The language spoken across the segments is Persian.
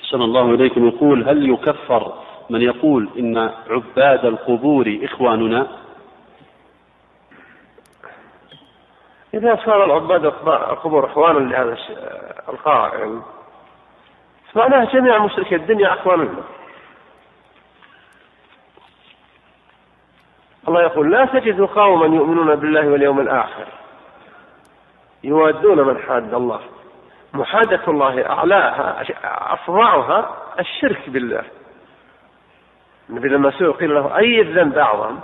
أحسن الله إليكم. يقول: هل يكفر من يقول إن عباد القبور إخواننا؟ إذا صار العباد القبور إخوانا لهذا القائل معناها جميع مشركي الدنيا إخواننا. الله يقول: لا تجد قوما يؤمنون بالله واليوم الآخر يوادون من حاد الله. محادة الله أعلاها أفظعها الشرك بالله. النبي لما سئل قيل له: أي الذنب أعظم؟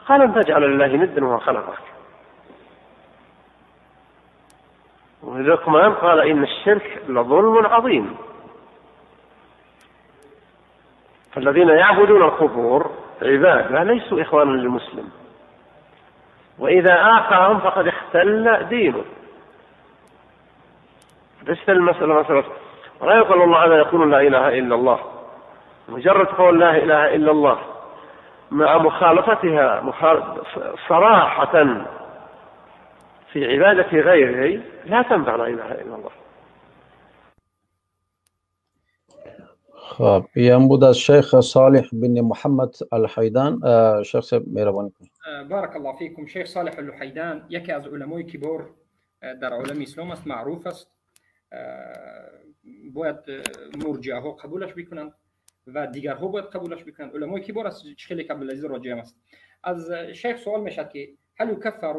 قال: أن تجعل لله ندا وهو خلقك. ولكمان قال: إن الشرك لظلم عظيم. فالذين يعبدون القبور عبادة ليسوا إخوانا للمسلم، وإذا آخاهم فقد اختل دينه. ليست المسألة مسألة ولا يقول الله هذا يقول لا إله إلا الله. مجرد قول لا إله إلا الله مع مخالفتها صراحة في عبادة غيره لا تنفع لا إله إلا الله. خب این بود از شیخ صالح بن محمد الحیدان. شیخ صاحب مهربانی کنید. بارك الله فيكم. شیخ صالح الحیدان یکی از علمای کبار در عالم اسلام است، معروف است. باید مرجعه ها قبولش بکنند و دیگرها باید قبولش بکنند. علمای کبار است، خیلی عبدالعزیز راجعی است. از شیخ سوال میشد که هل یکفر،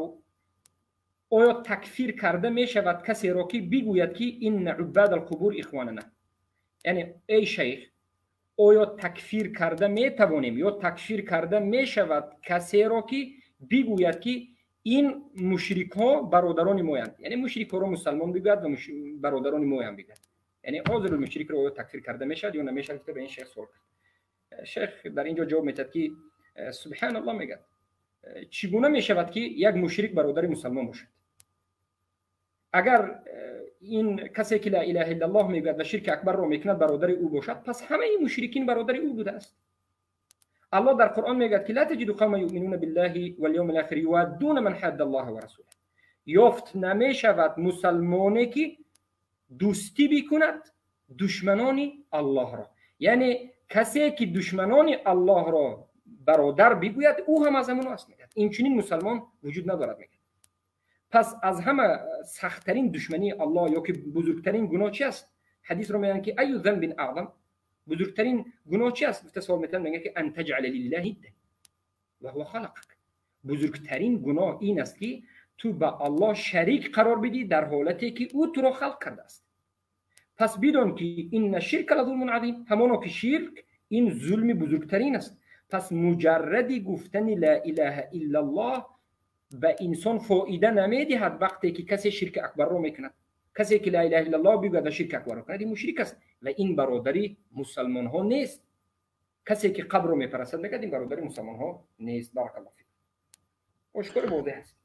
آیا تکفیر کرده میشود کسی را که بگوید که این عباد القبور اخواننا؟ یعنی ای شیخ، آیا تکفیر کرده میتوانیم یا تکفیر کرده میشود کسی را که بگوید که این مشرک ها برادران مایند؟ یعنی مشرک ها را مسلمان بگوید و برادران مایند بگوید. یعنی حاضر المشرک را تکفیر کرده میشد یا نمیشد؟ به این شیخ سوال کرد. شیخ در اینجا جواب میداد که سبحان الله میگه چگونه میشود که یک مشرک برادر مسلمان باشد؟ اگر این کسی که لا اله الا الله میگوید و شرک اکبر را میکند برادر او باشد، پس همه این مشرکین برادر او بوده است. الله در قرآن میگه که لا تجد قوما یؤمنون بالله والیوم الاخر یوادون من حاد الله و رسوله. یافت نمیشود مسلمانی که دوستی بکند دشمنان الله را. یعنی کسی که دشمنان الله را برادر بگوید او هم از همون است. میگه این چنین مسلمان وجود ندارد. میگه پس از همه سخت‌ترین دشمنی الله یا که بزرگترین گناه چی است؟ حدیث رو میگن که ایو ذنب اعظم، بزرگترین گناه چی است؟ سوال میتونن میگن که ان تجعل لله ندا و هو خلقك. بزرگترین گناه این است که تو به الله شریک قرار بدی در حالتی که او تو را خلق کرده است. پس بدون که این شرک لظلم عظیم، همانا که شرک این ظلم بزرگترین است. پس مجرد گفتن لا اله الا الله به انسان فایده نمیدهد وقتی که کسی شرک اکبر را میکند. کسی که لا اله الا الله بگوید شرک اکبر را کند این مشرک است و این برادری مسلمان ها نیست. کسی که قبر را میپرستد میگه این برادری مسلمان ها نیست. بارک الله فیک. اشکر بوده است.